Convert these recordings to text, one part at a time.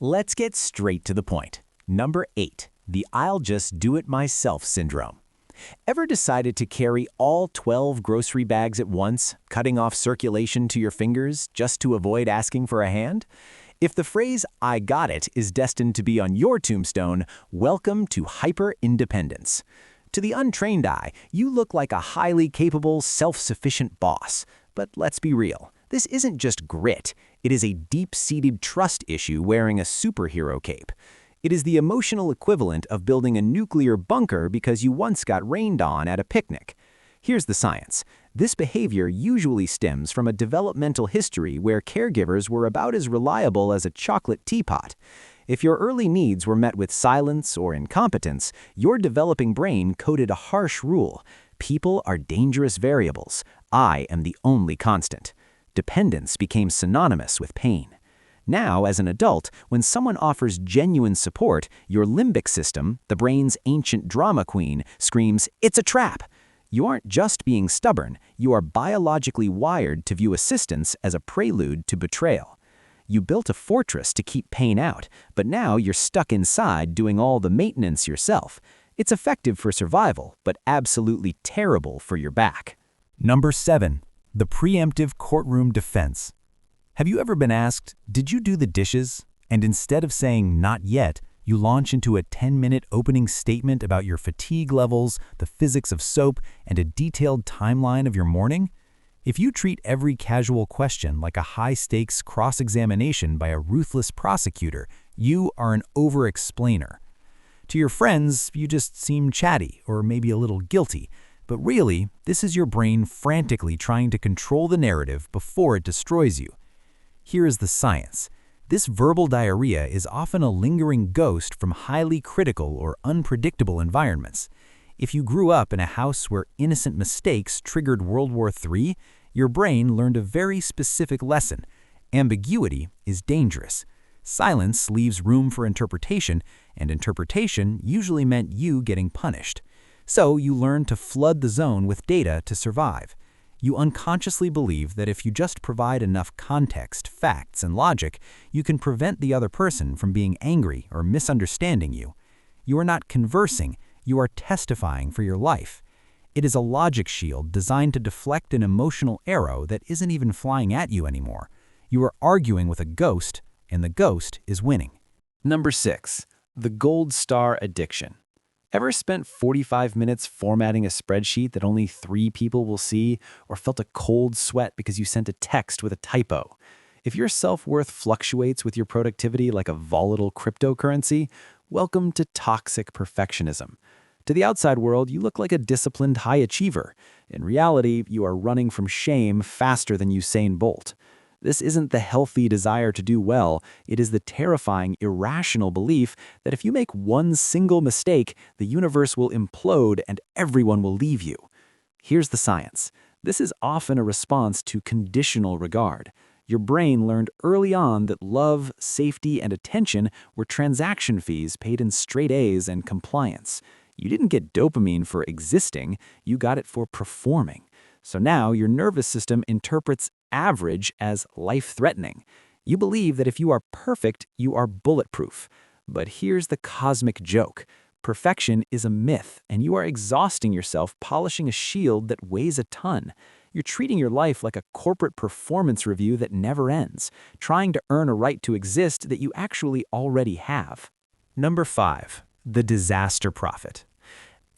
Let's get straight to the point. Number 8, the I'll just do it myself syndrome. Ever decided to carry all 12 grocery bags at once, cutting off circulation to your fingers just to avoid asking for a hand? If the phrase, "I got it," is destined to be on your tombstone, welcome to hyper-independence. To the untrained eye, you look like a highly capable, self-sufficient boss. But let's be real. This isn't just grit. It is a deep-seated trust issue wearing a superhero cape. It is the emotional equivalent of building a nuclear bunker because you once got rained on at a picnic. Here's the science. This behavior usually stems from a developmental history where caregivers were about as reliable as a chocolate teapot. If your early needs were met with silence or incompetence, your developing brain coded a harsh rule. People are dangerous variables. I am the only constant. Dependence became synonymous with pain. Now, as an adult, when someone offers genuine support, your limbic system, the brain's ancient drama queen, screams, "It's a trap!" You aren't just being stubborn, you are biologically wired to view assistance as a prelude to betrayal. You built a fortress to keep pain out, but now you're stuck inside doing all the maintenance yourself. It's effective for survival, but absolutely terrible for your back. Number 7, the preemptive courtroom defense. Have you ever been asked, "Did you do the dishes?" And instead of saying, "Not yet," you launch into a 10-minute opening statement about your fatigue levels, the physics of soap, and a detailed timeline of your morning? If you treat every casual question like a high-stakes cross-examination by a ruthless prosecutor, you are an over-explainer. To your friends, you just seem chatty or maybe a little guilty, but really, this is your brain frantically trying to control the narrative before it destroys you. Here is the science. This verbal diarrhea is often a lingering ghost from highly critical or unpredictable environments. If you grew up in a house where innocent mistakes triggered World War III, your brain learned a very specific lesson. Ambiguity is dangerous. Silence leaves room for interpretation, and interpretation usually meant you getting punished. So you learn to flood the zone with data to survive. You unconsciously believe that if you just provide enough context, facts, and logic, you can prevent the other person from being angry or misunderstanding you. You are not conversing, you are testifying for your life. It is a logic shield designed to deflect an emotional arrow that isn't even flying at you anymore. You are arguing with a ghost, and the ghost is winning. Number 6, the gold star addiction. Ever spent 45 minutes formatting a spreadsheet that only 3 people will see, or felt a cold sweat because you sent a text with a typo? If your self-worth fluctuates with your productivity like a volatile cryptocurrency, welcome to toxic perfectionism. To the outside world, you look like a disciplined high achiever. In reality, you are running from shame faster than Usain Bolt. This isn't the healthy desire to do well, it is the terrifying, irrational belief that if you make one single mistake, the universe will implode and everyone will leave you. Here's the science. This is often a response to conditional regard. Your brain learned early on that love, safety, and attention were transaction fees paid in straight A's and compliance. You didn't get dopamine for existing, you got it for performing. So now your nervous system interprets average as life-threatening. You believe that if you are perfect, you are bulletproof. But here's the cosmic joke. Perfection is a myth, and you are exhausting yourself polishing a shield that weighs a ton. You're treating your life like a corporate performance review that never ends, trying to earn a right to exist that you actually already have. Number 5, the disaster prophet.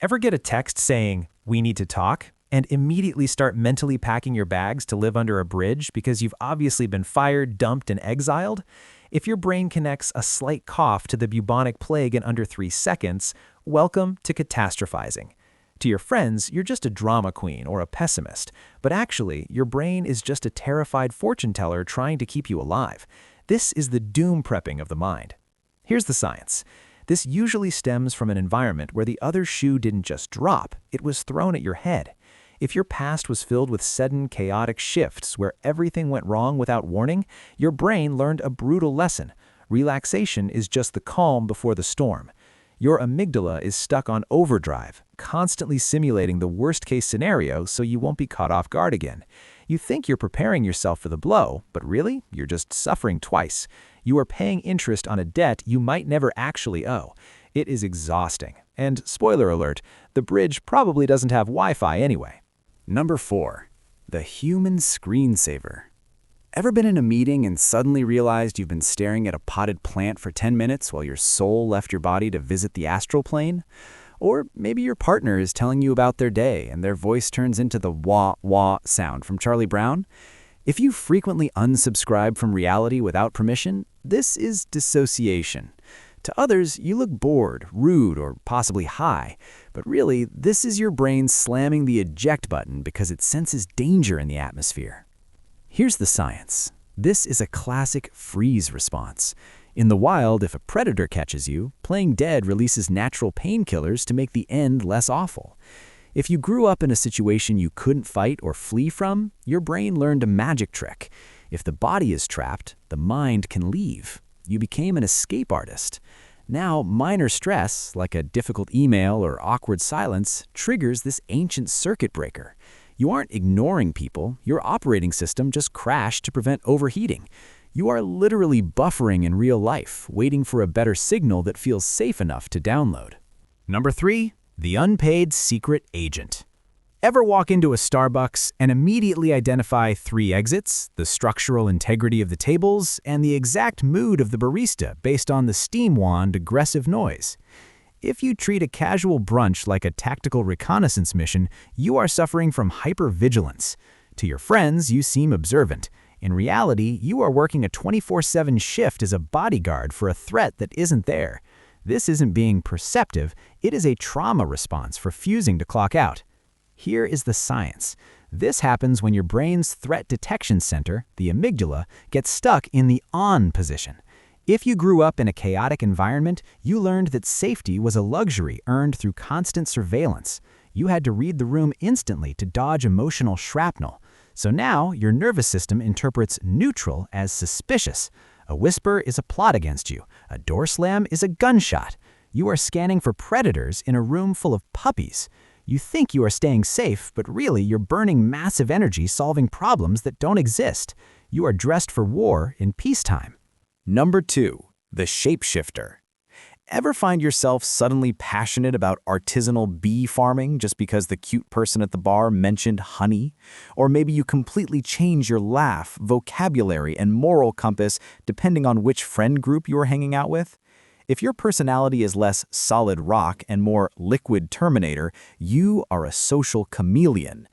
Ever get a text saying, "We need to talk," and immediately start mentally packing your bags to live under a bridge because you've obviously been fired, dumped, and exiled? If your brain connects a slight cough to the bubonic plague in under 3 seconds, welcome to catastrophizing. To your friends, you're just a drama queen or a pessimist, but actually, your brain is just a terrified fortune teller trying to keep you alive. This is the doom prepping of the mind. Here's the science. This usually stems from an environment where the other shoe didn't just drop, it was thrown at your head. If your past was filled with sudden, chaotic shifts where everything went wrong without warning, your brain learned a brutal lesson. Relaxation is just the calm before the storm. Your amygdala is stuck on overdrive, constantly simulating the worst-case scenario so you won't be caught off guard again. You think you're preparing yourself for the blow, but really, you're just suffering twice. You are paying interest on a debt you might never actually owe. It is exhausting. And spoiler alert, the bridge probably doesn't have Wi-Fi anyway. Number 4. The human screensaver. Ever been in a meeting and suddenly realized you've been staring at a potted plant for 10 minutes while your soul left your body to visit the astral plane? Or maybe your partner is telling you about their day and their voice turns into the wah-wah sound from Charlie Brown? If you frequently unsubscribe from reality without permission, this is dissociation. To others, you look bored, rude, or possibly high, but really, this is your brain slamming the eject button because it senses danger in the atmosphere. Here's the science. This is a classic freeze response. In the wild, if a predator catches you, playing dead releases natural painkillers to make the end less awful. If you grew up in a situation you couldn't fight or flee from, your brain learned a magic trick. If the body is trapped, the mind can leave. You became an escape artist. Now, minor stress, like a difficult email or awkward silence, triggers this ancient circuit breaker. You aren't ignoring people. Your operating system just crashed to prevent overheating. You are literally buffering in real life, waiting for a better signal that feels safe enough to download. Number 3. The unpaid secret agent. Ever walk into a Starbucks and immediately identify 3 exits, the structural integrity of the tables, and the exact mood of the barista based on the steam wand aggressive noise? If you treat a casual brunch like a tactical reconnaissance mission, you are suffering from hypervigilance. To your friends, you seem observant. In reality, you are working a 24/7 shift as a bodyguard for a threat that isn't there. This isn't being perceptive, it is a trauma response for refusing to clock out. Here is the science. This happens when your brain's threat detection center, the amygdala, gets stuck in the on position. If you grew up in a chaotic environment, you learned that safety was a luxury earned through constant surveillance. You had to read the room instantly to dodge emotional shrapnel. So now, your nervous system interprets neutral as suspicious. A whisper is a plot against you. A door slam is a gunshot. You are scanning for predators in a room full of puppies. You think you are staying safe, but really you're burning massive energy solving problems that don't exist. You are dressed for war in peacetime. Number 2. The Shapeshifter. Ever find yourself suddenly passionate about artisanal bee farming just because the cute person at the bar mentioned honey? Or maybe you completely change your laugh, vocabulary, and moral compass depending on which friend group you are hanging out with? If your personality is less solid rock and more liquid Terminator, you are a social chameleon.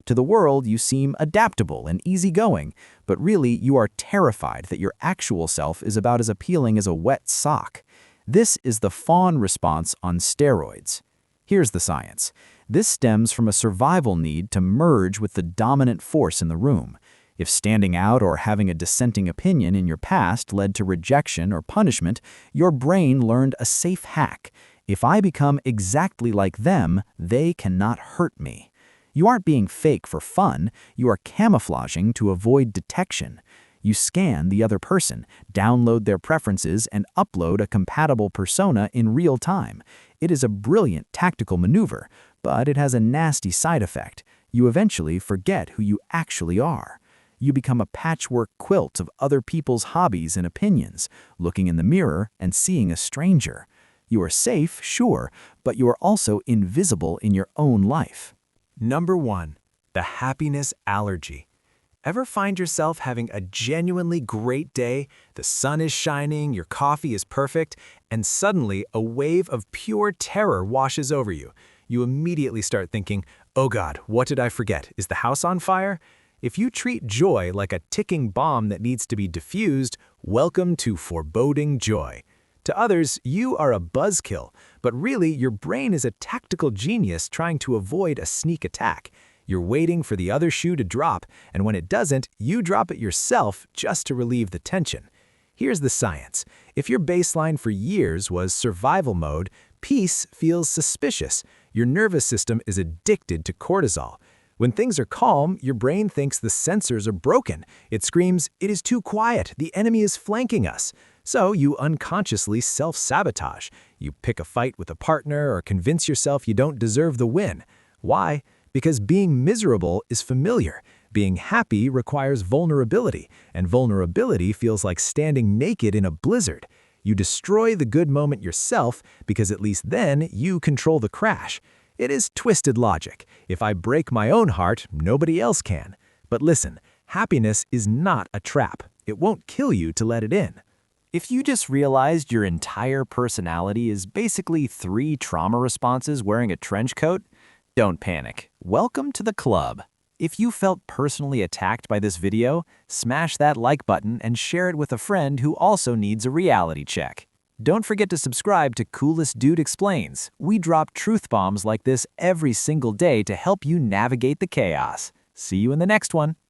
To the world, you seem adaptable and easygoing, but really you are terrified that your actual self is about as appealing as a wet sock. This is the Fawn response on steroids. Here's the science. This stems from a survival need to merge with the dominant force in the room. If standing out or having a dissenting opinion in your past led to rejection or punishment, your brain learned a safe hack. If I become exactly like them, they cannot hurt me. You aren't being fake for fun, you are camouflaging to avoid detection. You scan the other person, download their preferences, and upload a compatible persona in real time. It is a brilliant tactical maneuver, but it has a nasty side effect. You eventually forget who you actually are. You become a patchwork quilt of other people's hobbies and opinions, looking in the mirror and seeing a stranger. You are safe, sure, but you are also invisible in your own life. Number 1. The happiness allergy. Ever find yourself having a genuinely great day, the sun is shining, your coffee is perfect, and suddenly a wave of pure terror washes over you? You immediately start thinking, oh God, what did I forget? Is the house on fire? If you treat joy like a ticking bomb that needs to be diffused, welcome to foreboding joy. To others, you are a buzzkill, but really your brain is a tactical genius trying to avoid a sneak attack. You're waiting for the other shoe to drop, and when it doesn't, you drop it yourself just to relieve the tension. Here's the science. If your baseline for years was survival mode, peace feels suspicious. Your nervous system is addicted to cortisol. When things are calm, your brain thinks the sensors are broken. It screams, "It is too quiet, the enemy is flanking us." So you unconsciously self-sabotage. You pick a fight with a partner or convince yourself you don't deserve the win. Why? Because being miserable is familiar. Being happy requires vulnerability, and vulnerability feels like standing naked in a blizzard. You destroy the good moment yourself because at least then you control the crash. It is twisted logic. If I break my own heart, nobody else can. But listen, happiness is not a trap. It won't kill you to let it in. If you just realized your entire personality is basically 3 trauma responses wearing a trench coat, don't panic. Welcome to the club. If you felt personally attacked by this video, smash that like button and share it with a friend who also needs a reality check. Don't forget to subscribe to Coolest Dude Explains. We drop truth bombs like this every single day to help you navigate the chaos. See you in the next one.